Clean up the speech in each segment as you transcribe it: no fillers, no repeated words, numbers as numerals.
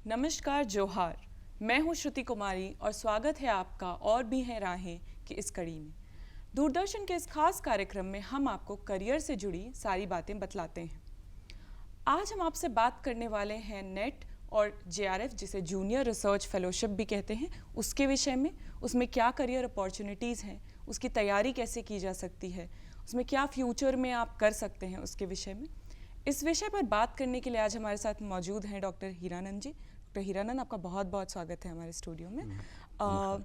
नमस्कार, जोहार। मैं हूं श्रुति कुमारी और स्वागत है आपका और भी हैं राहें की इस कड़ी में। दूरदर्शन के इस खास कार्यक्रम में हम आपको करियर से जुड़ी सारी बातें बतलाते हैं। आज हम आपसे बात करने वाले हैं नेट और जेआरएफ, जिसे जूनियर रिसर्च फेलोशिप भी कहते हैं, उसके विषय में। उसमें क्या करियर अपॉर्चुनिटीज़ हैं, उसकी तैयारी कैसे की जा सकती है, उसमें क्या फ्यूचर में आप कर सकते हैं, उसके विषय में। इस विषय पर बात करने के लिए आज हमारे साथ मौजूद हैं डॉक्टर हीरानंद जी। डॉक्टर हीरानंद, आपका बहुत बहुत स्वागत है हमारे स्टूडियो में।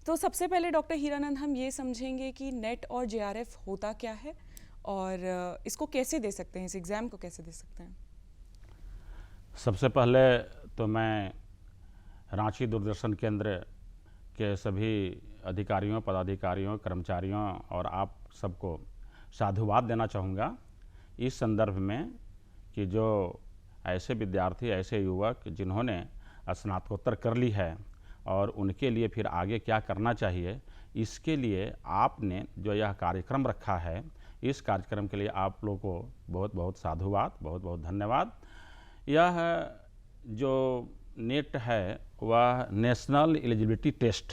तो सबसे पहले डॉक्टर हीरानंद, हम ये समझेंगे कि नेट और जेआरएफ होता क्या है और इसको कैसे दे सकते हैं, इस एग्ज़ाम को कैसे दे सकते हैं। सबसे पहले तो मैं रांची दूरदर्शन केंद्र के सभी अधिकारियों, पदाधिकारियों, कर्मचारियों और आप सबको साधुवाद देना चाहूँगा इस संदर्भ में कि जो ऐसे विद्यार्थी, ऐसे युवक जिन्होंने स्नातकोत्तर कर ली है और उनके लिए फिर आगे क्या करना चाहिए, इसके लिए आपने जो यह कार्यक्रम रखा है, इस कार्यक्रम के लिए आप लोगों को बहुत बहुत साधुवाद, बहुत बहुत धन्यवाद। यह जो नेट है वह नेशनल एलिजिबिलिटी टेस्ट,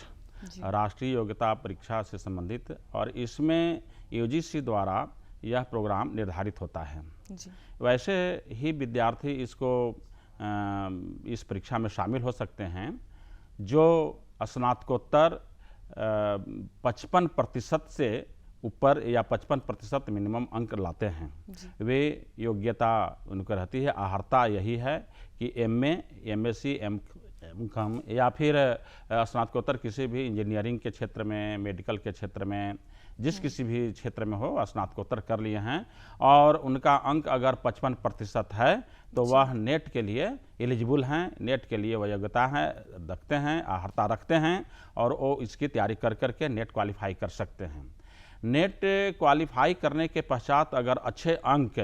राष्ट्रीय योग्यता परीक्षा से संबंधित, और इसमें यूजीसी द्वारा यह प्रोग्राम निर्धारित होता है जी। वैसे ही विद्यार्थी इसको इस परीक्षा में शामिल हो सकते हैं जो स्नातकोत्तर 55% से ऊपर या 55% मिनिमम अंक लाते हैं। वे योग्यता उनको रहती है। अर्हता यही है कि एमए, एमएससी, एमकॉम या फिर स्नातकोत्तर किसी भी इंजीनियरिंग के क्षेत्र में, मेडिकल के क्षेत्र में, जिस किसी भी क्षेत्र में हो, स्नातकोत्तर कर लिए हैं और उनका अंक अगर 55% है तो वह नेट के लिए एलिजिबल हैं, नेट के लिए वह योग्यता है रखते हैं, अर्हता रखते हैं और वो इसकी तैयारी कर करके नेट क्वालिफाई कर सकते हैं। नेट क्वालिफाई करने के पश्चात अगर अच्छे अंक,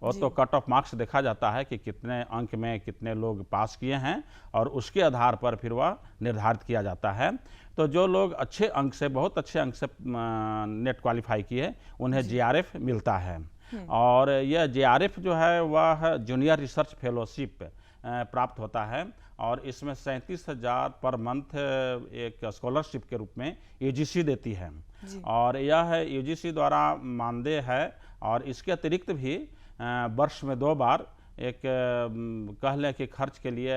और तो कट ऑफ मार्क्स देखा जाता है कि कितने अंक में कितने लोग पास किए हैं और उसके आधार पर फिर वह निर्धारित किया जाता है। तो जो लोग अच्छे अंक से, बहुत अच्छे अंक से नेट क्वालिफाई किए, उन्हें जेआरएफ मिलता है। और यह जेआरएफ जो है वह जूनियर रिसर्च फेलोशिप प्राप्त होता है और इसमें 37,000 पर मंथ एक स्कॉलरशिप के रूप में यूजीसी देती है और यह यूजीसी द्वारा मानदेय है। और इसके अतिरिक्त भी वर्ष में 2 बार एक कह लें कि खर्च के लिए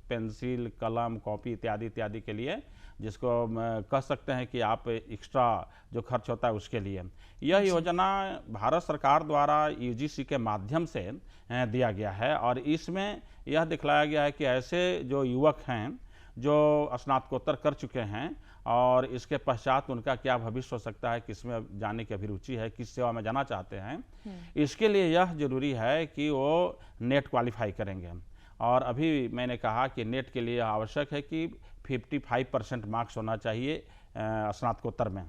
पेंसिल, कलम, कॉपी इत्यादि इत्यादि के लिए, जिसको कह सकते हैं कि आप एक्स्ट्रा जो खर्च होता है उसके लिए, यह योजना भारत सरकार द्वारा यूजीसी के माध्यम से दिया गया है। और इसमें यह दिखलाया गया है कि ऐसे जो युवक हैं जो स्नातकोत्तर कर चुके हैं और इसके पश्चात उनका क्या भविष्य हो सकता है, किसमें जाने की अभिरुचि है, किस सेवा में जाना चाहते हैं, इसके लिए यह जरूरी है कि वो नेट क्वालिफाई करेंगे। और अभी मैंने कहा कि नेट के लिए आवश्यक है कि 55% मार्क्स होना चाहिए स्नातकोत्तर में।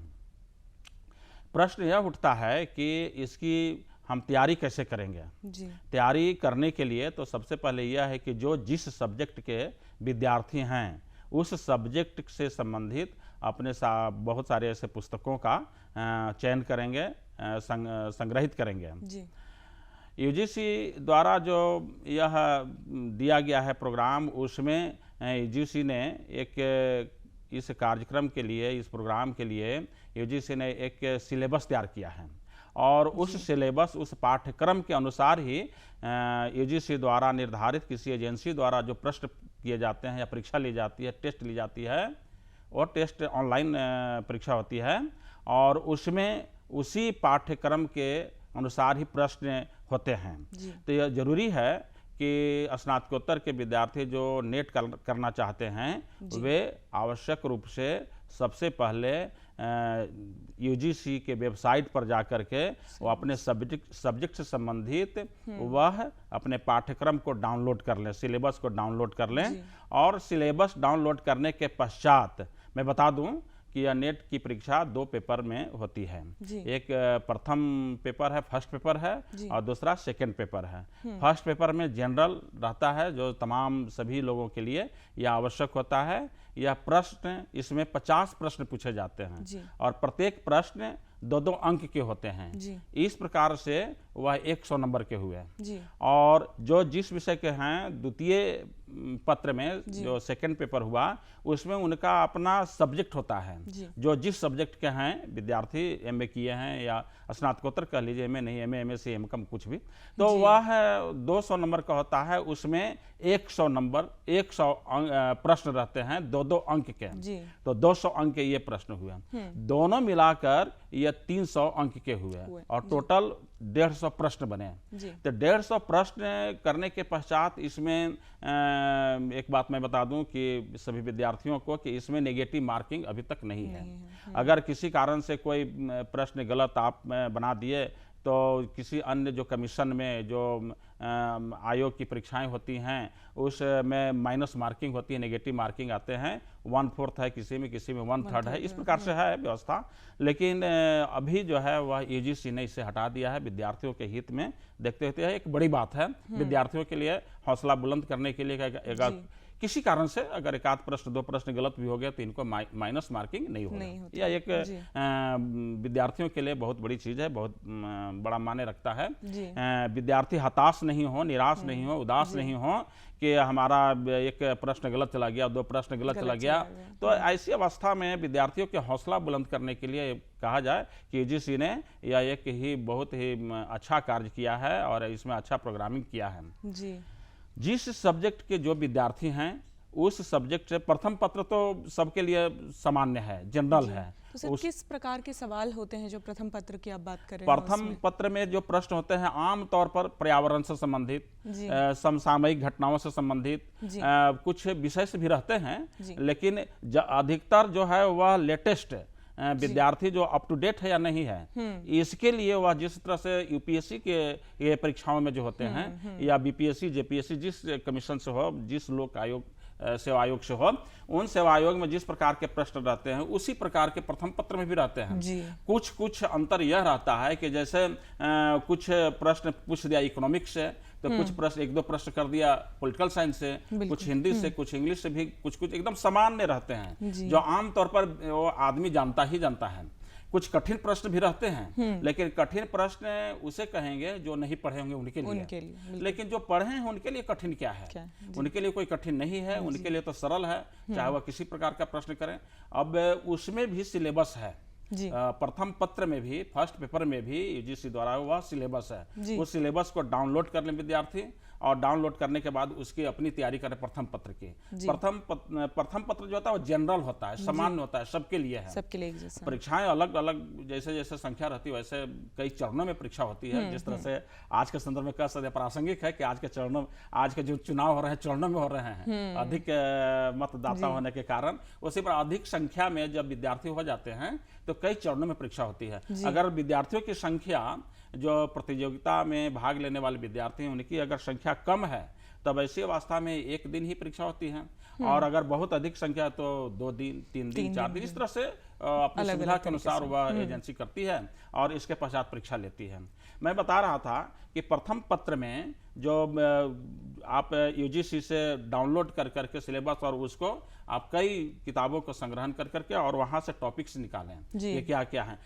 प्रश्न यह उठता है कि इसकी हम तैयारी कैसे करेंगे जी। तैयारी करने के लिए तो सबसे पहले यह है कि जो जिस सब्जेक्ट के विद्यार्थी हैं उस सब्जेक्ट से संबंधित अपने बहुत सारे ऐसे पुस्तकों का चयन करेंगे, संग्रहित करेंगे जी। यूजीसी द्वारा जो यह दिया गया है प्रोग्राम, उसमें यूजीसी ने एक इस कार्यक्रम के लिए, इस प्रोग्राम के लिए यूजीसी ने एक सिलेबस तैयार किया है और उस सिलेबस, उस पाठ्यक्रम के अनुसार ही यूजीसी द्वारा निर्धारित किसी एजेंसी द्वारा जो प्रश्न किए जाते हैं या परीक्षा ली जाती है, टेस्ट ली जाती है, और टेस्ट ऑनलाइन परीक्षा होती है और उसमें उसी पाठ्यक्रम के अनुसार ही प्रश्न होते हैं। तो यह जरूरी है कि स्नातकोत्तर के विद्यार्थी जो नेट करना चाहते हैं वे आवश्यक रूप से सबसे पहले यूजीसी के वेबसाइट पर जाकर के वो अपने सब्जेक्ट से संबंधित वह अपने पाठ्यक्रम को डाउनलोड कर लें, सिलेबस को डाउनलोड कर लें। और सिलेबस डाउनलोड करने के पश्चात मैं बता दूं कि यह नेट की परीक्षा 2 पेपर में होती है। एक प्रथम पेपर है, फर्स्ट पेपर है, और दूसरा सेकंड पेपर है। फर्स्ट पेपर में जनरल रहता है जो तमाम सभी लोगों के लिए यह आवश्यक होता है। यह प्रश्न, इसमें 50 प्रश्न पूछे जाते हैं और प्रत्येक प्रश्न 2-2 अंक के होते हैं। इस प्रकार से वह 100 नंबर के हुए। जी। और जो जिस विषय के हैं द्वितीय पत्र में जो सेकंड पेपर हुआ उसमें उनका अपना सब्जेक्ट होता है। जो जिस सब्जेक्ट के हैं विद्यार्थी एमए किए हैं या स्नातकोत्तर कह लीजिए, एमए नहीं, एमए, एमएससी, एमकॉम कुछ भी, तो वह 200 नंबर का होता है। उसमें 100 नंबर 100 प्रश्न रहते हैं 2-2 अंक के। तो 200 अंक के ये प्रश्न हुए। दोनों मिलाकर ये 300 अंक के हुए और टोटल 150 प्रश्न बने। तो 150 प्रश्न करने के पश्चात इसमें एक बात मैं बता दूं कि सभी विद्यार्थियों को कि इसमें नेगेटिव मार्किंग अभी तक नहीं है। अगर किसी कारण से कोई प्रश्न गलत आप बना दिए तो किसी अन्य जो कमीशन में जो आयोग की परीक्षाएं होती हैं उसमें माइनस मार्किंग होती है, नेगेटिव मार्किंग आते हैं। 1/4 है किसी में 1/3 है, इस प्रकार से है व्यवस्था। लेकिन अभी जो है वह यूजीसी ने इसे हटा दिया है विद्यार्थियों के हित में देखते हुए। एक बड़ी बात है विद्यार्थियों के लिए, हौसला बुलंद करने के लिए। किसी कारण से अगर एक आध प्रश्न 2 प्रश्न गलत भी हो गया तो इनको माइनस मार्किंग नहीं होगी। यह एक विद्यार्थियों के लिए बहुत बड़ी चीज है, बहुत बड़ा मायने रखता है। विद्यार्थी हताश नहीं हो, निराश नहीं हो, उदास नहीं हो कि हमारा एक प्रश्न गलत चला गया, 2 प्रश्न गलत चला गया। तो ऐसी अवस्था में विद्यार्थियों के हौसला बुलंद करने के लिए कहा जाए कि यूजीसी ने यह एक ही बहुत ही अच्छा कार्य किया है और इसमें अच्छा प्रोग्रामिंग किया है। जिस सब्जेक्ट के जो विद्यार्थी हैं उस सब्जेक्ट से प्रथम पत्र तो सबके लिए सामान्य है, जनरल है। तो सर किस प्रकार के सवाल होते हैं जो प्रथम पत्र की आप बात कर रहे हैं? प्रथम पत्र में जो प्रश्न होते हैं आमतौर पर पर्यावरण से संबंधित, समसामयिक घटनाओं से संबंधित, कुछ विषय से भी रहते हैं, लेकिन अधिकतर जो है वह लेटेस्ट विद्यार्थी जो अप टू डेट है या नहीं है, इसके लिए वह जिस तरह से यूपीएससी के ये परीक्षाओं में जो होते हैं या बीपीएससी, जेपीएससी, जिस कमीशन से हो, जिस लोक आयोग सेवा आयोग से हो, उन सेवा आयोग में जिस प्रकार के प्रश्न रहते हैं उसी प्रकार के प्रथम पत्र में भी रहते हैं। कुछ अंतर यह रहता है कि जैसे कुछ प्रश्न पूछ दिया इकोनॉमिक्स से, तो कुछ प्रश्न 1-2 प्रश्न कर दिया पॉलिटिकल साइंस से, कुछ हिंदी से, कुछ इंग्लिश से भी, कुछ एकदम सामान्य रहते हैं जो आमतौर पर वो आदमी जानता ही जानता है। कुछ कठिन प्रश्न भी रहते हैं, लेकिन कठिन प्रश्न उसे कहेंगे जो नहीं पढ़े होंगे उनके लिए। लेकिन जो पढ़े हैं उनके लिए कठिन क्या है? उनके लिए कोई कठिन नहीं है, उनके लिए तो सरल है, चाहे वह किसी प्रकार का प्रश्न करें। अब उसमें भी सिलेबस है। प्रथम पत्र में भी, फर्स्ट पेपर में भी यूजीसी द्वारा वह सिलेबस है। उस सिलेबस को डाउनलोड कर लें विद्यार्थी और डाउनलोड करने के बाद उसकी अपनी तैयारी करें प्रथम पत्र की। प्रथम पत्र जो होता है वो जनरल होता है, सामान्य होता है, सबके लिए है। सबके लिए परीक्षाएं अलग अलग जैसे जैसे संख्या रहती है वैसे कई चरणों में परीक्षा होती है। जिस तरह से आज के संदर्भ में कह सकते प्रासंगिक है कि आज के चरणों, आज के जो चुनाव हो रहे हैं चरणों में हो रहे हैं, अधिक मतदाता होने के कारण उसी पर अधिक संख्या में जब विद्यार्थी हो जाते हैं तो कई चरणों में परीक्षा होती है। अगर विद्यार्थियों की संख्या जो प्रतियोगिता में भाग लेने वाले विद्यार्थी हैं उनकी अगर संख्या कम है तब ऐसी अवस्था में 1 दिन ही परीक्षा होती है, और अगर बहुत अधिक संख्या तो 2 दिन, 3 दिन, 4 दिन, इस तरह से अपनी सुविधा के अनुसार वह एजेंसी करती है और इसके पश्चात परीक्षा लेती है। मैं बता रहा था कि प्रथम पत्र में जो आप यूजीसी से डाउनलोड कर करके सिलेबस और उसको आप कई किताबों को संग्रहण कर करके और वहां से टॉपिक्स निकालें ये क्या क्या है।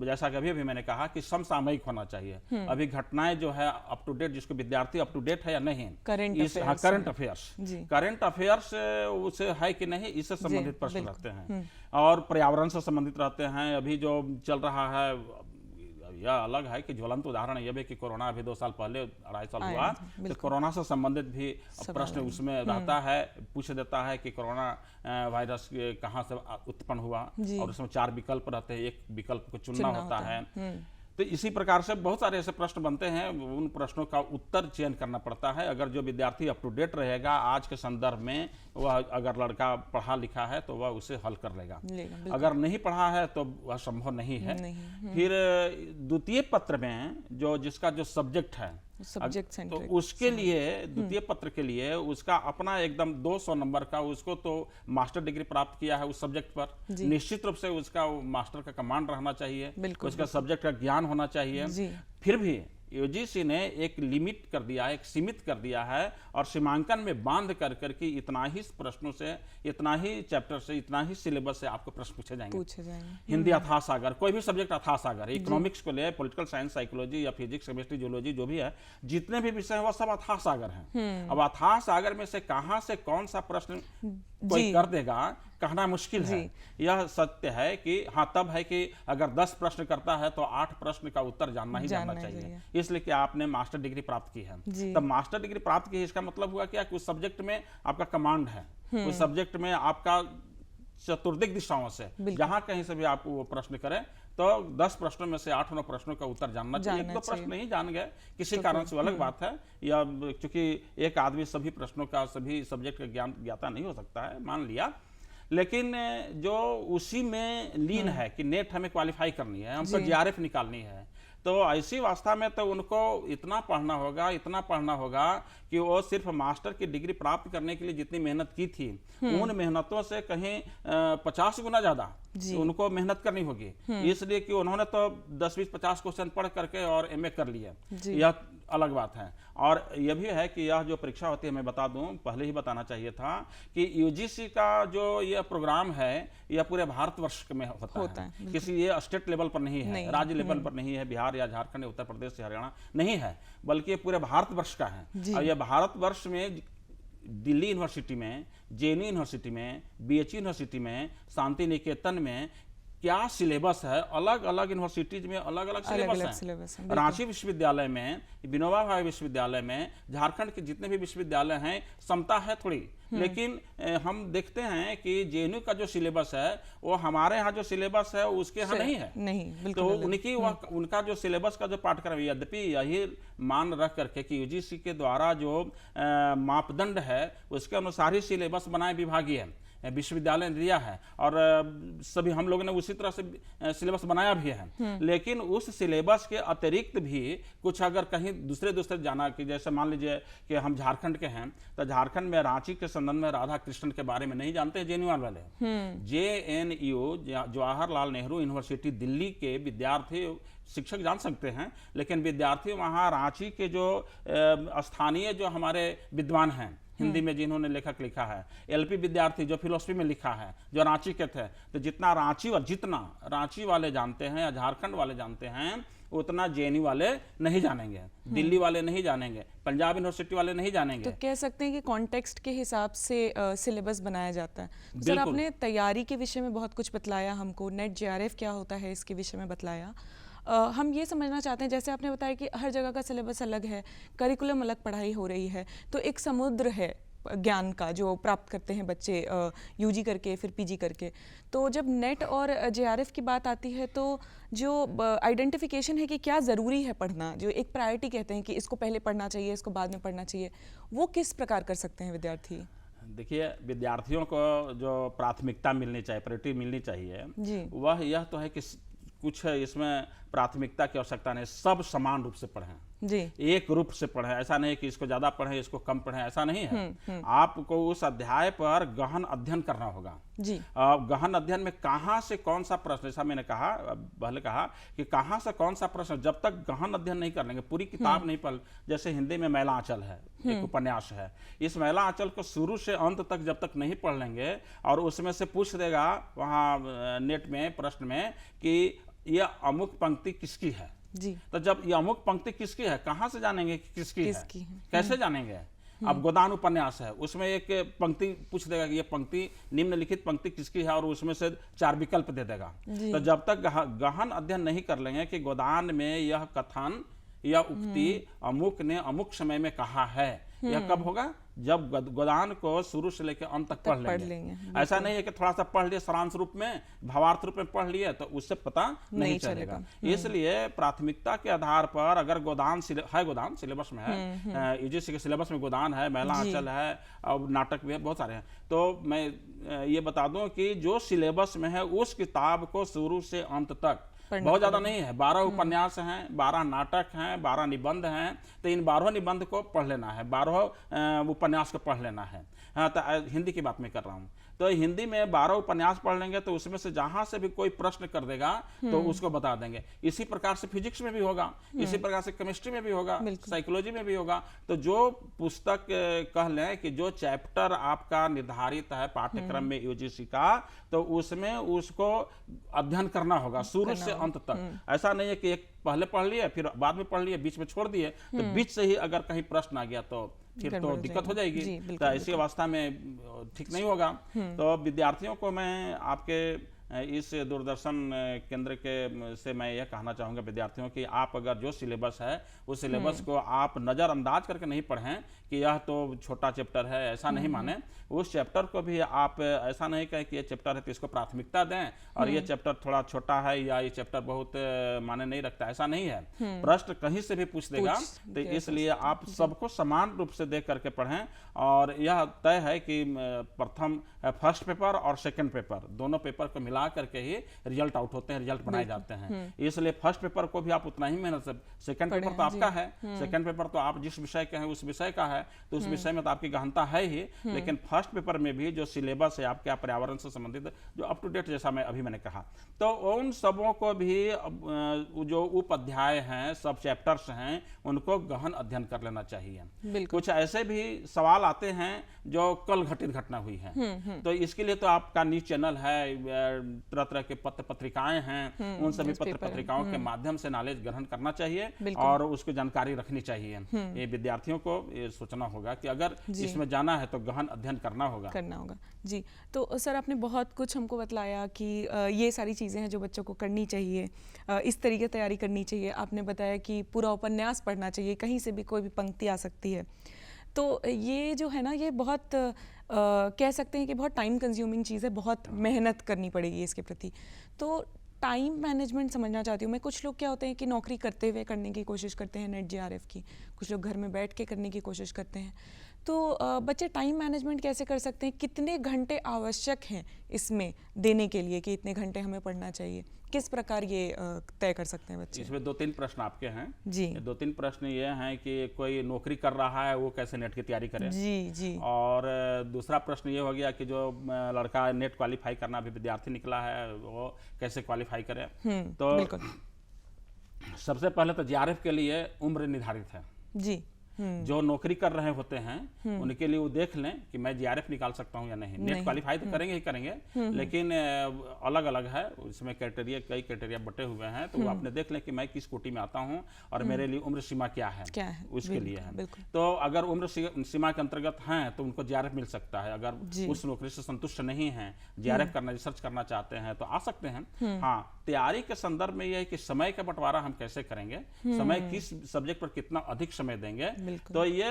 जैसा कि अभी मैंने कहा कि समसामयिक होना चाहिए। अभी घटनाएं जो है अप टू डेट, जिसको विद्यार्थी अप टू डेट है या नहीं, करंट अफेयर्स उसे है कि नहीं, इससे संबंधित प्रश्न रहते हैं और पर्यावरण से संबंधित रहते हैं। अभी जो चल रहा है यह अलग है कि ज्वलंत उदाहरण यह भी कि कोरोना अभी 2 साल पहले, 2.5 साल हुआ, तो कोरोना से संबंधित भी प्रश्न उसमें रहता है, पूछ देता है कि कोरोना वायरस कहाँ से उत्पन्न हुआ और उसमें 4 विकल्प रहते हैं, एक विकल्प को चुनना होता है। तो इसी प्रकार से बहुत सारे ऐसे प्रश्न बनते हैं, उन प्रश्नों का उत्तर चयन करना पड़ता है। अगर जो विद्यार्थी अप टू डेट रहेगा आज के संदर्भ में, वह अगर लड़का पढ़ा लिखा है तो वह उसे हल कर लेगा, अगर नहीं पढ़ा है तो वह संभव नहीं है। फिर द्वितीय पत्र में जो जिसका जो सब्जेक्ट है, तो उसके लिए द्वितीय पत्र के लिए उसका अपना एकदम 200 नंबर का, उसको तो मास्टर डिग्री प्राप्त किया है उस सब्जेक्ट पर, निश्चित रूप से उसका मास्टर का कमांड रहना चाहिए, उसका सब्जेक्ट का ज्ञान होना चाहिए। फिर भी यूजीसी ने एक लिमिट कर दिया है, एक सीमित कर दिया है और सीमांकन में बांध कर करके इतना ही प्रश्नों से, इतना ही चैप्टर से, इतना ही सिलेबस से आपको प्रश्न पूछे जाएंगे। हिंदी अथाह सागर, कोई भी सब्जेक्ट अथाह सागर, इकोनॉमिक्स को ले, पॉलिटिकल साइंस, साइकोलॉजी या फिजिक्स, केमिस्ट्री, जियोलॉजी, जो भी है, जितने भी विषय हैं वो सब अथाह सागर हैं। अब अथाह सागर में से कहां से कौन सा प्रश्न कोई कर देगा, कहना मुश्किल है। यह सत्य है कि हाँ, तब है कि अगर 10 प्रश्न करता है तो 8 प्रश्न का उत्तर जानना ही जानना चाहिए। इसलिए कि आपने मास्टर डिग्री प्राप्त की है। तब मास्टर डिग्री प्राप्त की है, इसका मतलब हुआ क्या कि उस सब्जेक्ट में आपका कमांड है, उस सब्जेक्ट में आपका चतुर्दिक दिशाओं से जहां कहीं से भी आप वो प्रश्न करें तो 10 प्रश्नों में से 8-9 प्रश्नों का उत्तर जानना चाहिए। 1-2 प्रश्न नहीं जान गए किसी कारण से, अलग बात है, या क्योंकि एक आदमी सभी प्रश्नों का, सभी सब्जेक्ट का ज्ञान ज्ञाता नहीं हो सकता है, मान लिया। लेकिन जो उसी में लीन है कि नेट हमें क्वालिफाई करनी है, हमको जीआरएफ निकालनी है, तो ऐसी अवस्था में तो उनको इतना पढ़ना होगा कि वो सिर्फ मास्टर की डिग्री प्राप्त करने के लिए जितनी मेहनत की थी, उन मेहनतों से कहीं 50 गुना ज्यादा उनको मेहनत करनी होगी। इसलिए कि उन्होंने तो 10-20-50 क्वेश्चन पढ़ करके और एमए कर लिया, यह अलग बात है। और यह भी है कि यह जो परीक्षा होती है, मैं बता दूं, पहले ही बताना चाहिए था कि यूजीसी का जो यह प्रोग्राम है यह पूरे भारतवर्ष में होता है। किसी ये स्टेट लेवल पर नहीं है, राज्य लेवल पर नहीं है, बिहार या झारखंड, उत्तर प्रदेश या हरियाणा नहीं है, बल्कि पूरे भारतवर्ष का है। और यह भारतवर्ष में दिल्ली यूनिवर्सिटी में, जेएनयू यूनिवर्सिटी में, बीएचयू यूनिवर्सिटी में, शांति निकेतन में क्या सिलेबस है, अलग अलग यूनिवर्सिटीज में अलग अलग सिलेबस है। रांची विश्वविद्यालय में, विनोबा भावे विश्वविद्यालय में, झारखंड के जितने भी विश्वविद्यालय हैं, समता है थोड़ी, लेकिन हम देखते हैं कि जेएनयू का जो सिलेबस है वो हमारे यहाँ जो सिलेबस है उसके यहाँ नहीं है। नहीं, तो उनका जो सिलेबस का जो पाठ्यक्रम, यद्यपि यही मान रख करके कि यूजीसी के द्वारा जो मापदंड है उसके अनुसार ही सिलेबस बनाए विभागीय विश्वविद्यालय ने दिया है, और सभी हम लोगों ने उसी तरह से सिलेबस बनाया भी है। लेकिन उस सिलेबस के अतिरिक्त भी कुछ अगर कहीं दूसरे जाना, कि जैसे मान लीजिए कि हम झारखंड के हैं, तो झारखंड में रांची के संबंध में राधा कृष्णन के बारे में नहीं जानते जेएनयू वाले। जेएनयू, जवाहरलाल नेहरू यूनिवर्सिटी दिल्ली के विद्यार्थी, शिक्षक जान सकते हैं, लेकिन विद्यार्थी वहाँ रांची के जो स्थानीय जो हमारे विद्वान हैं, हिंदी में जिन्होंने लेखक लिखा है, एलपी विद्यार्थी जो फिलोसफी में लिखा है, जो रांची के थे, तो जितना रांची वाले जानते हैं या झारखंड वाले जानते हैं, उतना जेएनयू वाले नहीं जानेंगे, दिल्ली वाले नहीं जानेंगे, पंजाब यूनिवर्सिटी वाले नहीं जानेंगे। तो कह सकते हैं कि कॉन्टेक्स्ट के हिसाब से सिलेबस बनाया जाता है। सर, आपने तैयारी के विषय में बहुत कुछ बतलाया हमको, नेट जेआरएफ क्या होता है इसके विषय में बतलाया। हम ये समझना चाहते हैं, जैसे आपने बताया कि हर जगह का सिलेबस अलग है, करिकुलम अलग पढ़ाई हो रही है, तो एक समुद्र है ज्ञान का जो प्राप्त करते हैं बच्चे यूजी करके फिर पीजी करके। तो जब नेट और जेआरएफ की बात आती है तो जो आइडेंटिफिकेशन है कि क्या ज़रूरी है पढ़ना, जो एक प्रायोरिटी कहते हैं कि इसको पहले पढ़ना चाहिए, इसको बाद में पढ़ना चाहिए, वो किस प्रकार कर सकते हैं विद्यार्थी? देखिए, विद्यार्थियों को जो प्राथमिकता मिलनी चाहिए, प्रायोरिटी मिलनी चाहिए, वह यह तो है कि कुछ इसमें प्राथमिकता की आवश्यकता नहीं, सब समान रूप से पढ़ें जी, एक रूप से पढ़ें। ऐसा नहीं कि इसको ज्यादा पढ़ें, इसको कम पढ़ें, ऐसा नहीं है। आपको उस अध्याय पर गहन अध्ययन करना होगा जी। गहन अध्ययन में कहाँ से कौन सा प्रश्न, जैसा मैंने कहा पहले कहा कि कहाँ से कौन सा प्रश्न, जब तक गहन अध्ययन नहीं कर लेंगे, पूरी किताब नहीं पढ़, जैसे हिंदी में मैला आंचल है, एक उपन्यास है, इस मैला आंचल को शुरू से अंत तक जब तक नहीं पढ़ लेंगे, और उसमें से पूछ देगा वहाँ नेट में प्रश्न में कि यह अमुक पंक्ति किसकी है जी, तो जब ये अमुक पंक्ति किसकी है, कहाँ से जानेंगे कि किसकी है? कैसे जानेंगे? अब गोदान उपन्यास है, उसमें एक पंक्ति पूछ देगा कि ये पंक्ति, निम्नलिखित पंक्ति किसकी है, और उसमें से 4 विकल्प दे देगा। तो जब तक गहन अध्ययन नहीं कर लेंगे कि गोदान में यह कथन या उक्ति अमुक ने अमुक समय में कहा है, यह कब होगा? जब गोदान को शुरू से लेकर अंत तक पढ़ लेंगे। ऐसा नहीं है कि थोड़ा सा पढ़ लिए सारांश रूप में, भावार्थ रूप में पढ़ लिए, तो उससे पता नहीं चलेगा। इसलिए प्राथमिकता के आधार पर अगर गोदान सिलेबस में है, यूजीसी के सिलेबस में गोदान है, मैला आंचल है, और नाटक भी है, बहुत सारे हैं, तो मैं ये बता दूं कि जो सिलेबस में है उस किताब को शुरू से अंत तक, बहुत ज्यादा नहीं है, 12 उपन्यास हैं, 12 नाटक हैं, 12 निबंध हैं, तो इन 12 निबंध को पढ़ लेना है, 12 उपन्यास को पढ़ लेना है। हाँ, तो हिंदी की बात मैं कर रहा हूँ। तो हिंदी में 12 उपन्यास पढ़ लेंगे तो उसमें से जहां से भी कोई प्रश्न कर देगा तो उसको बता देंगे। इसी प्रकार से फिजिक्स में भी होगा, इसी प्रकार से केमिस्ट्री में भी होगा, साइकोलॉजी में भी होगा। तो जो पुस्तक कह लें कि जो चैप्टर आपका निर्धारित है पाठ्यक्रम में यूजीसी का, तो उसमें उसको अध्ययन करना होगा शुरू से अंत तक। ऐसा नहीं है कि एक पहले पढ़ लिए फिर बाद में पढ़ लिए, बीच में छोड़ दिए, तो बीच से ही अगर कहीं प्रश्न आ गया तो फिर तो दिक्कत हो जाएगी। तो ऐसी अवस्था में ठीक नहीं होगा। तो विद्यार्थियों को मैं आपके इस दूरदर्शन केंद्र के से मैं यह कहना चाहूँगा विद्यार्थियों कि आप अगर जो सिलेबस है उस सिलेबस को आप नज़रअंदाज करके नहीं पढ़ें कि यह तो छोटा चैप्टर है, ऐसा नहीं माने। उस चैप्टर को भी आप ऐसा नहीं कहें कि ये चैप्टर है तो इसको प्राथमिकता दें और ये चैप्टर थोड़ा छोटा है या ये चैप्टर बहुत माने नहीं रखता, ऐसा नहीं है। प्रश्न कहीं से भी पूछ देगा, तो इसलिए आप सबको समान रूप से देख करके पढ़ें। और यह तय है कि प्रथम फर्स्ट पेपर और सेकंड पेपर दोनों पेपर को मिला करके ही रिजल्ट आउट होते हैं, रिजल्ट बनाए जाते हैं। इसलिए फर्स्ट पेपर को भी आप उतना ही मेहनत से, सेकंड पेपर तो आपका है, सेकंड पेपर तो आप जिस विषय के हैं उस विषय का है, तो उस विषय में तो आपकी गहनता है ही, लेकिन फर्स्ट पेपर में भी जो सिलेबस है आपके पर्यावरण से संबंधित जो अप टू डेट, जैसा मैंने कहा, तो उन सबों को भी जो उप अध्याय हैं, सब चैप्टर्स हैं, उनको गहन अध्ययन कर लेना चाहिए। कुछ ऐसे भी सवाल आते हैं जो कल घटित घटना हुई है, तो इसके लिए तो आपका न्यूज चैनल है, तरह तरह के पत्र पत्रिकाएं हैं, उन सभी पत्र पत्रिकाओं के माध्यम से नॉलेज ग्रहण करना चाहिए और उसकी जानकारी रखनी चाहिए। ये विद्यार्थियों को ये सोचना होगा कि अगर इसमें जाना है तो गहन अध्ययन करना होगा जी। तो सर आपने बहुत कुछ हमको बतलाया कि ये सारी चीज़ें हैं जो बच्चों को करनी चाहिए, इस तरीके तैयारी करनी चाहिए। आपने बताया कि पूरा उपन्यास पढ़ना चाहिए, कहीं से भी कोई भी पंक्ति आ सकती है। तो ये जो है ना, ये बहुत कह सकते हैं कि बहुत टाइम कंज्यूमिंग चीज़ है, बहुत मेहनत करनी पड़ेगी इसके प्रति। तो टाइम मैनेजमेंट समझना चाहती हूँ मैं। कुछ लोग क्या होते हैं कि नौकरी करते हुए करने की कोशिश करते हैं नेट जेआरएफ की, कुछ लोग घर में बैठ के करने की कोशिश करते हैं। तो बच्चे टाइम मैनेजमेंट कैसे कर सकते हैं? कितने घंटे आवश्यक हैं इसमें देने के लिए कि इतने घंटे हमें पढ़ना चाहिए? किस प्रकार ये तय कर सकते हैं बच्चे? इसमें 2-3 प्रश्न आपके हैं जी। 2-3 प्रश्न ये हैं कि कोई नौकरी कर रहा है वो कैसे नेट की तैयारी करे। जी। और दूसरा प्रश्न ये हो गया कि जो लड़का नेट क्वालिफाई करना अभी विद्यार्थी निकला है वो कैसे क्वालिफाई करे। तो सबसे पहले तो जेआरएफ के लिए उम्र निर्धारित है जी। जो नौकरी कर रहे होते हैं उनके लिए वो देख लें कि मैं जेआरएफ निकाल सकता हूं या नहीं। नेट क्वालिफाई तो करेंगे ही करेंगे, लेकिन अलग अलग है उसमें क्राइटेरिया, कई क्राइटेरिया बटे हुए हैं। तो वो आपने देख लें कि मैं किस कोटि में आता हूं और मेरे लिए उम्र सीमा क्या है उसके लिए है। तो अगर उम्र सीमा के अंतर्गत हैं तो उनको जेआरएफ मिल सकता है। अगर उस नौकरी से संतुष्ट नहीं है, जेआरएफ करना, रिसर्च करना चाहते हैं तो आ सकते हैं। हाँ, तैयारी के संदर्भ में यह है कि समय का बंटवारा हम कैसे करेंगे, समय किस सब्जेक्ट पर कितना अधिक समय देंगे। तो ये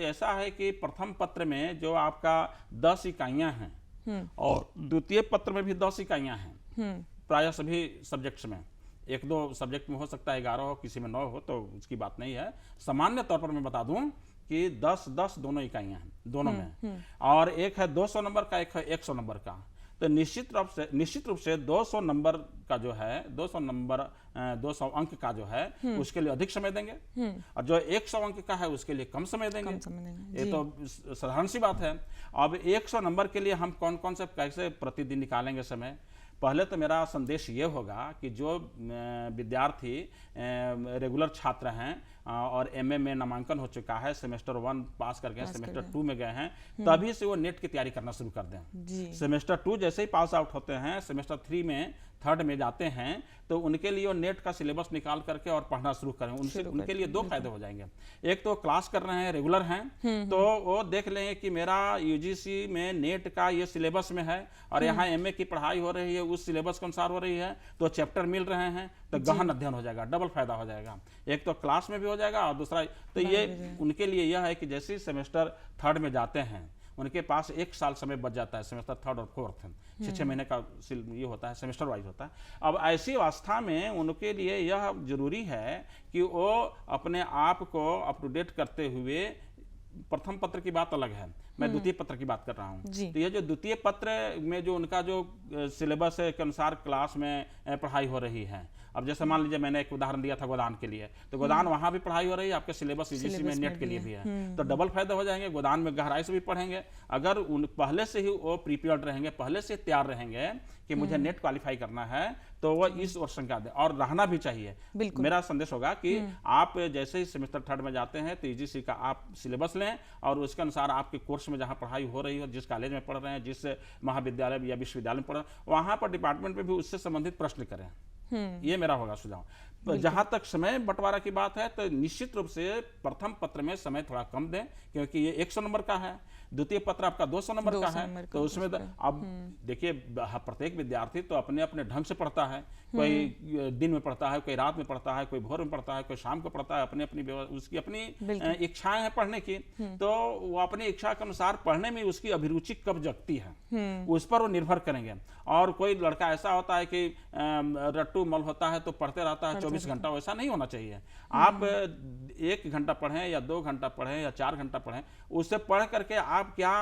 ऐसा है कि प्रथम पत्र में जो आपका 10 इकाइयां हैं और द्वितीय पत्र में भी 10 इकाइयां हैं प्रायः सभी सब्जेक्ट्स में। 1-2 सब्जेक्ट में हो सकता है 11 हो, किसी में 9 हो, तो उसकी बात नहीं है। सामान्य तौर पर मैं बता दूं कि 10-10 दोनों इकाइयां हैं दोनों में, और एक है 200 नंबर का, एक है 100 नंबर का। तो निश्चित रूप से 200 नंबर का जो है 200 अंक का जो है उसके लिए अधिक समय देंगे, और जो 100 अंक का है उसके लिए कम समय देंगे। ये तो साधारण सी बात है। अब 100 नंबर के लिए हम कौन कौन से कैसे प्रतिदिन निकालेंगे समय? पहले तो मेरा संदेश ये होगा कि जो विद्यार्थी रेगुलर छात्र हैं और एमए में नामांकन हो चुका है, सेमेस्टर 1 पास कर गए, सेमेस्टर 2 में गए हैं, तभी से वो नेट की तैयारी करना शुरू कर दें। सेमेस्टर 2 जैसे ही पास आउट होते हैं, सेमेस्टर 3 में, 3rd में जाते हैं, तो उनके लिए वो नेट का सिलेबस निकाल करके और पढ़ना शुरू करें। उनके लिए 2 फायदे हो जाएंगे। एक तो क्लास कर रहे हैं, रेगुलर हैं, तो वो देख लें कि मेरा यूजीसी में नेट का ये सिलेबस में है और यहाँ एमए की पढ़ाई हो रही है, उस सिलेबस के अनुसार हो रही है, तो चैप्टर मिल रहे हैं, तो गहन अध्ययन हो जाएगा, डबल फायदा हो जाएगा। एक तो क्लास में भी हो जाएगा और दूसरा तो ये उनके लिए यह है कि जैसे सेमेस्टर 3rd में जाते हैं उनके पास 1 साल समय बच जाता है। सेमेस्टर 3rd और 4th 6 महीने का ये होता है, सेमेस्टर वाइज होता है। अब ऐसी अवस्था में उनके लिए यह जरूरी है कि वो अपने आप को अप टू डेट करते हुए, प्रथम पत्र की बात अलग है, मैं द्वितीय पत्र की बात कर रहा हूँ। जी। तो ये जो द्वितीय पत्र में जो उनका जो सिलेबस के अनुसार क्लास में पढ़ाई हो रही है, अब जैसे मान लीजिए मैंने एक उदाहरण दिया था गोदान के लिए, तो गोदान वहां भी पढ़ाई हो रही है, आपके सिलेबस यूजीसी में नेट के लिए भी है, तो डबल फायदा हो जाएंगे। गोदान में गहराई से भी पढ़ेंगे, अगर उन पहले से ही वो प्रिपेयर्ड रहेंगे, पहले से तैयार रहेंगे कि मुझे नेट क्वालिफाई करना है, तो वो इस वर्ष का दे और रहना भी चाहिए। मेरा संदेश होगा कि आप जैसे ही सेमेस्टर 3 में जाते हैं तो यूजीसी का आप सिलेबस लें और उसके अनुसार आपके कोर्स में जहां पढ़ाई हो रही हो, जिस कॉलेज में पढ़ रहे हैं, जिस महाविद्यालय या विश्वविद्यालय में पढ़ रहे हैं, वहां पर डिपार्टमेंट में भी उससे संबंधित प्रश्न करें। ये मेरा होगा सुझाव। जहां तक समय बंटवारा की बात है तो निश्चित रूप से प्रथम पत्र में समय थोड़ा कम दें, क्योंकि ये 100 नंबर का है, द्वितीय पत्र आपका 200 नंबर का है, तो उसमें अब देखिए प्रत्येक विद्यार्थी तो अपने अपने ढंग से पढ़ता है, कोई दिन में पढ़ता है, कोई रात में पढ़ता है, कोई भोर में पढ़ता है, कोई शाम को पढ़ता है, अपनी अपनी उसकी अपनी इच्छाएं हैं पढ़ने की, तो वो अपनी इच्छा के अनुसार पढ़ने में उसकी अभिरुचि कब जगती है उस पर वो निर्भर करेंगे। और कोई लड़का ऐसा होता है कि रट्टू मल होता है तो पढ़ते रहता है 24 घंटा, वैसा नहीं होना चाहिए। आप 1 घंटा पढ़ें या 2 घंटा पढ़ें या 4 घंटा पढ़ें, उससे पढ़ करके आप क्या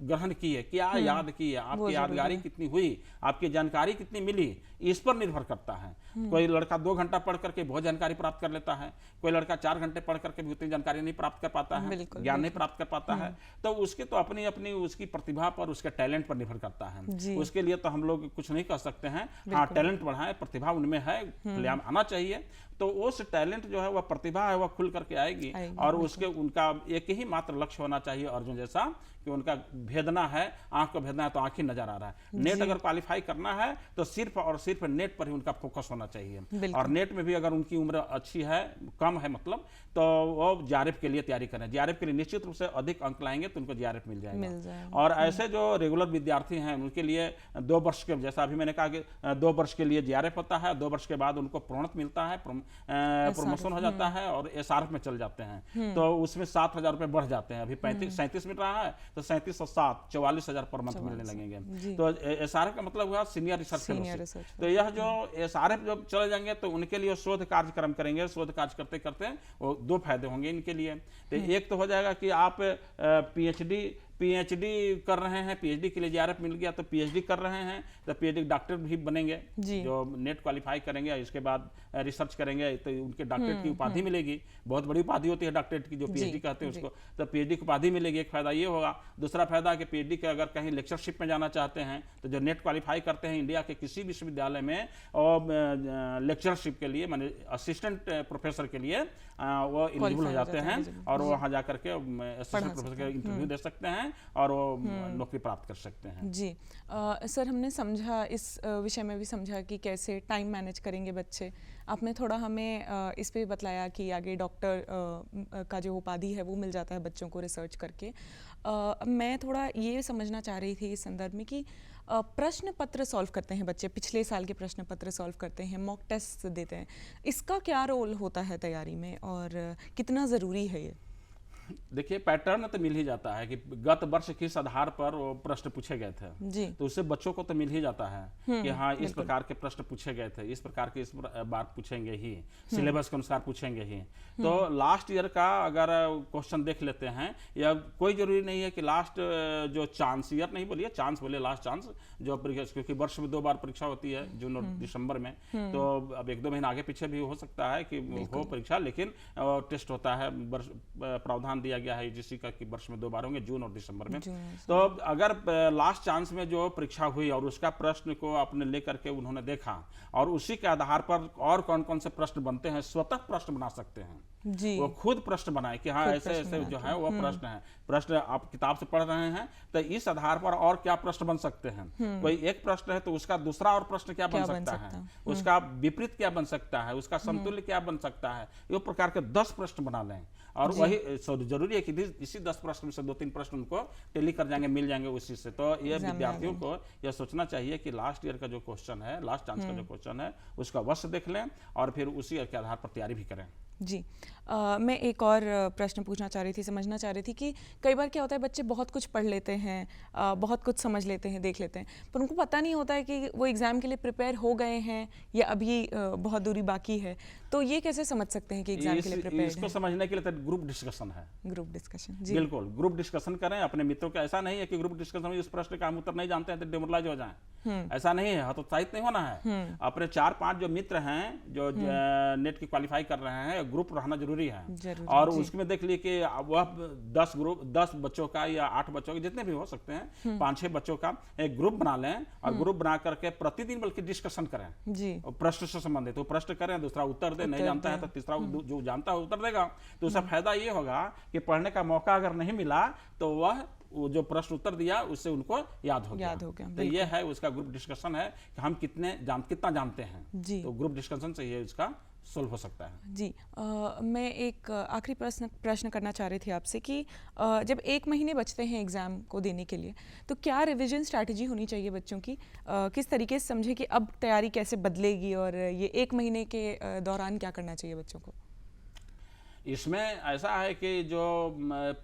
ग्रहण किए, क्या याद किए, आपकी यादगारी कितनी हुई, आपकी जानकारी कितनी मिली, इस पर निर्भर करता है। कोई लड़का 2 घंटा पढ़ करके बहुत जानकारी प्राप्त कर लेता है, कोई लड़का 4 घंटे पढ़ करके भी उतनी जानकारी नहीं प्राप्त कर पाता है, ज्ञान नहीं प्राप्त कर पाता है। तो उसके तो अपनी अपनी उसकी प्रतिभा पर, उसके टैलेंट पर निर्भर करता है। उसके लिए तो हम लोग कुछ नहीं कर सकते हैं। हाँ, टैलेंट बढ़ाएं, प्रतिभा उनमें है, खुलेआम आना चाहिए, तो उस टैलेंट जो है वह प्रतिभा है वह खुल करके आएगी। और उसके उनका एक ही मात्र लक्ष्य होना चाहिए अर्जुन जैसा, कि उनका भेदना है, आंख को भेदना है तो आंख ही नजर आ रहा है। नेट अगर क्वालिफाई करना है तो सिर्फ और सिर्फ नेट पर ही उनका फोकस होना चाहिए। और नेट में भी अगर उनकी उम्र अच्छी है, कम है मतलब, तो वो जेआरएफ के लिए तैयारी करें। जेआरएफ के लिए निश्चित रूप से अधिक अंक लाएंगे तो उनको जेआरएफ मिल जाएगा। और ऐसे जो रेगुलर विद्यार्थी हैं उनके लिए 2 वर्ष के, जैसा अभी मैंने कहा कि 2 वर्ष के लिए जेआरएफ होता है, 2 वर्ष के बाद उनको प्रोन्नत मिलता है, प्रमोशन हो जाता है और एसआरएफ में चल जाते हैं, तो उसमें 7,000 रुपए बढ़ जाते हैं। अभी 37 मिल रहा है तो 37 और 7 44,000 पर मंथ मिलने लगेंगे। तो एसआरएफ का मतलब हुआ सीनियर रिसर्च फेलोशिप। तो यह जो एसआरएफ जब चले जाएंगे तो उनके लिए शोध कार्यक्रम करेंगे, शोध कार्य करते करते वो 2 फायदे होंगे इनके लिए। तो एक तो हो जाएगा कि आप पीएचडी कर रहे हैं, पीएचडी के लिए जेआरएफ मिल गया तो पीएचडी कर रहे हैं, तो पीएचडी डॉक्टर भी बनेंगे, जो नेट क्वालिफाई करेंगे, इसके बाद रिसर्च करेंगे तो उनके डॉक्टरेट की उपाधि मिलेगी। बहुत बड़ी उपाधि होती है डॉक्टरेट की, जो पीएचडी कहते हैं उसको, तो पीएचडी की उपाधि मिलेगी। एक फायदा ये होगा। दूसरा फायदा कि पीएचडी के अगर कहीं लेक्चरशिप में जाना चाहते हैं तो जो नेट क्वालिफाई करते हैं इंडिया के किसी विश्वविद्यालय में, और लेक्चरशिप के लिए माने असिस्टेंट प्रोफेसर के लिए वो एलिजिबल हो जाते हैं और वो वहाँ जाकर के असिस्टेंट प्रोफेसर का इंटरव्यू दे सकते हैं और वो नौकरी प्राप्त कर सकते हैं। जी सर, हमने समझा, इस विषय में भी समझा कि कैसे टाइम मैनेज करेंगे बच्चे। आपने थोड़ा हमें इस पे बतलाया कि आगे डॉक्टर का जो उपाधि है वो मिल जाता है बच्चों को रिसर्च करके। मैं थोड़ा ये समझना चाह रही थी इस संदर्भ में कि प्रश्न पत्र सॉल्व करते हैं बच्चे, पिछले साल के प्रश्न पत्र सॉल्व करते हैं, मॉक टेस्ट देते हैं, इसका क्या रोल होता है तैयारी में और कितना ज़रूरी है ये? देखिए, पैटर्न तो मिल ही जाता है कि गत वर्ष किस आधार पर वो प्रश्न पूछे गए थे जी। तो उससे बच्चों को तो मिल ही जाता है कि हाँ इस प्रकार के प्रश्न पूछे गए थे, इस प्रकार के इस बार पूछेंगे ही, सिलेबस के अनुसार पूछेंगे ही। तो लास्ट ईयर का अगर क्वेश्चन देख लेते हैं, या कोई जरूरी नहीं है कि लास्ट जो चांस ईयर नहीं बोलिए, चांस बोलिए, लास्ट चांस जो परीक्षा, क्योंकि वर्ष में 2 बार परीक्षा होती है, जून और दिसंबर में, तो अब 1-2 महीना आगे पीछे भी हो सकता है कि हो परीक्षा, लेकिन टेस्ट होता है, प्रावधान दिया गया है यूजीसी का कि वर्ष में 2 बार होंगे, जून और दिसंबर में। तो अगर लास्ट चांस में जो परीक्षा हुई और उसका प्रश्न को अपने लेकर के उन्होंने देखा और उसी के आधार पर और कौन कौन से प्रश्न बनते हैं, स्वतः प्रश्न बना सकते हैं जी। वो खुद प्रश्न बनाए कि हाँ ऐसे ऐसे जो है वो प्रश्न है, प्रश्न आप किताब से पढ़ रहे हैं तो इस आधार पर और क्या प्रश्न बन सकते हैं। कोई एक प्रश्न है तो उसका दूसरा और प्रश्न क्या बन सकता है, उसका विपरीत क्या बन सकता है, उसका समतुल्य क्या बन सकता है, ये प्रकार के 10 प्रश्न बना लें। और वही जरूरी है कि इसी 10 प्रश्न में से 2-3 प्रश्न उनको टेली कर जाएंगे, मिल जाएंगे उसी से। तो ये विद्यार्थियों को यह सोचना चाहिए कि लास्ट ईयर का जो क्वेश्चन है, लास्ट चांस का जो क्वेश्चन है, उसका वर्ष देख लें और फिर उसी के आधार पर तैयारी भी करें। जी। मैं एक और प्रश्न पूछना चाह रही थी, समझना चाह रही थी कि कई बार क्या होता है, बच्चे बहुत कुछ पढ़ लेते हैं, बहुत कुछ समझ लेते हैं, देख लेते हैं, पर उनको पता नहीं होता है कि वो एग्ज़ाम के लिए प्रिपेयर हो गए हैं या अभी बहुत दूरी बाकी है। तो ये कैसे समझ सकते हैं कि एग्ज़ाम के लिए प्रिपेयर इसको हैं? समझने के लिए तो ग्रुप डिस्कशन है। ग्रुप डिस्कशन, जी। बिल्कुल, ग्रुप डिस्कशन करें अपने मित्रों का। ऐसा नहीं है कि ग्रुप डिस्कशन में इस प्रश्न का हम उत्तर नहीं जानते हैं तो डिमोरलाइज हो जाएं, ऐसा नहीं है, हतोत्साहित नहीं होना है। अपने 4-5 जो मित्र हैं जो नेट की क्वालिफाई कर रहे हैं, ग्रुप रहना जरूरी है। और उसमें देख लिए कि वह 10 बच्चों का या 8 बच्चों का, जितने भी हो सकते हैं, 5-6 बच्चों का एक ग्रुप बना लें और ग्रुप बना करके प्रतिदिन बल्कि डिस्कशन करें जी, प्रश्न से संबंधित। तो प्रश्न करें, दूसरा उत्तर दे, नहीं जानता है तो तीसरा जो जानता है उत्तर देगा। तो उसका फायदा ये होगा कि पढ़ने का मौका अगर नहीं मिला तो वह वो जो प्रश्न उत्तर दिया उससे उनको याद हो गया। तो ये है उसका ग्रुप डिस्कशन है कि हम कितना जानते हैं जी। तो ग्रुप डिस्कशन से ये उसका सोल्व हो सकता है जी। मैं एक आखिरी प्रश्न करना चाह रही थी आपसे कि जब 1 महीने बचते हैं एग्ज़ाम को देने के लिए, तो क्या रिवीजन स्ट्रैटेजी होनी चाहिए बच्चों की? किस तरीके से समझे कि अब तैयारी कैसे बदलेगी और ये 1 महीने के दौरान क्या करना चाहिए बच्चों को? इसमें ऐसा है कि जो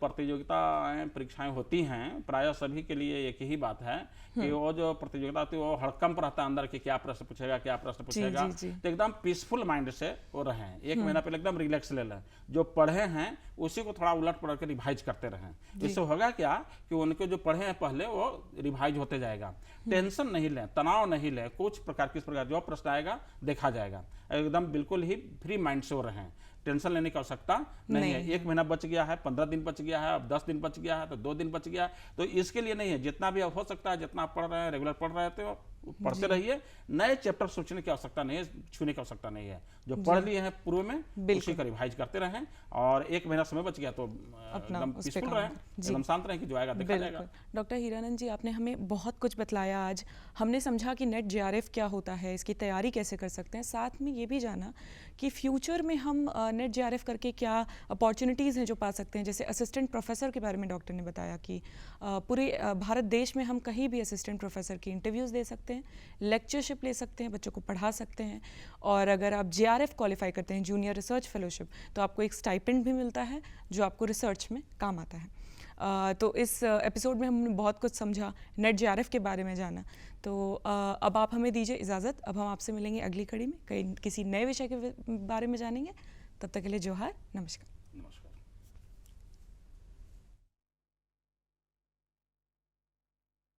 प्रतियोगिताएं परीक्षाएं होती हैं, प्रायः सभी के लिए एक ही बात है कि वो जो प्रतियोगिता होती है वो हड़कंप रहता है अंदर कि क्या प्रश्न पूछेगा, क्या प्रश्न पूछेगा। तो एकदम पीसफुल माइंड से वो रहें। 1 महीना पहले एकदम रिलैक्स ले लें, जो पढ़े हैं उसी को थोड़ा उलट पलट के रिवाइज करते रहें। इससे होगा क्या कि उनके जो पढ़े हैं पहले वो रिवाइज होते जाएगा। टेंशन नहीं लें, तनाव नहीं लें, किस प्रकार जो प्रश्न आएगा देखा जाएगा। एकदम बिल्कुल ही फ्री माइंड से वो रहें, टेंशन लेने की आवश्यकता नहीं है। 1 महीना बच गया है, 15 दिन बच गया है, अब 10 दिन बच गया है, तो 2 दिन बच गया, तो इसके लिए नहीं है। जितना भी हो सकता है, जितना पढ़ रहे हैं, रेगुलर पढ़ रहे थे पढ़ते रहिए। नए चैप्टर सोचने की आवश्यकता नहीं है, छूने की आवश्यकता नहीं है। जो पढ़ लिए हैं पूर्व में उसी का रिवाइज करते रहें और 1 महीना समय बच गया तो एकदम पीसफुल रहें, एकदम शांत रहें कि जो आएगा देखा जाएगा। डॉक्टर हीरानंद जी, आपने हमें बहुत कुछ बतलाया आज। हमने समझा कि नेट जेआरएफ क्या होता है, इसकी तैयारी कैसे कर सकते हैं, साथ में ये भी जाना कि फ्यूचर में हम नेट जेआरएफ करके क्या अपॉर्चुनिटीज़ हैं जो पा सकते हैं। जैसे असिस्टेंट प्रोफेसर के बारे में डॉक्टर ने बताया कि पूरे भारत देश में हम कहीं भी असिस्टेंट प्रोफेसर की इंटरव्यूज़ दे सकते हैं, लेक्चरशिप ले सकते हैं, बच्चों को पढ़ा सकते हैं। और अगर आप जेआरएफ क्वालिफाई करते हैं, जूनियर रिसर्च फेलोशिप, तो आपको एक स्टाइपेंड भी मिलता है जो आपको रिसर्च में काम आता है। तो इस एपिसोड में हमने बहुत कुछ समझा, नेट जेआरएफ के बारे में जाना। तो अब आप हमें दीजिए इजाज़त। अब हम आपसे मिलेंगे अगली कड़ी में, किसी नए विषय के बारे में जानेंगे। तब तक के लिए जोहार, नमस्कार।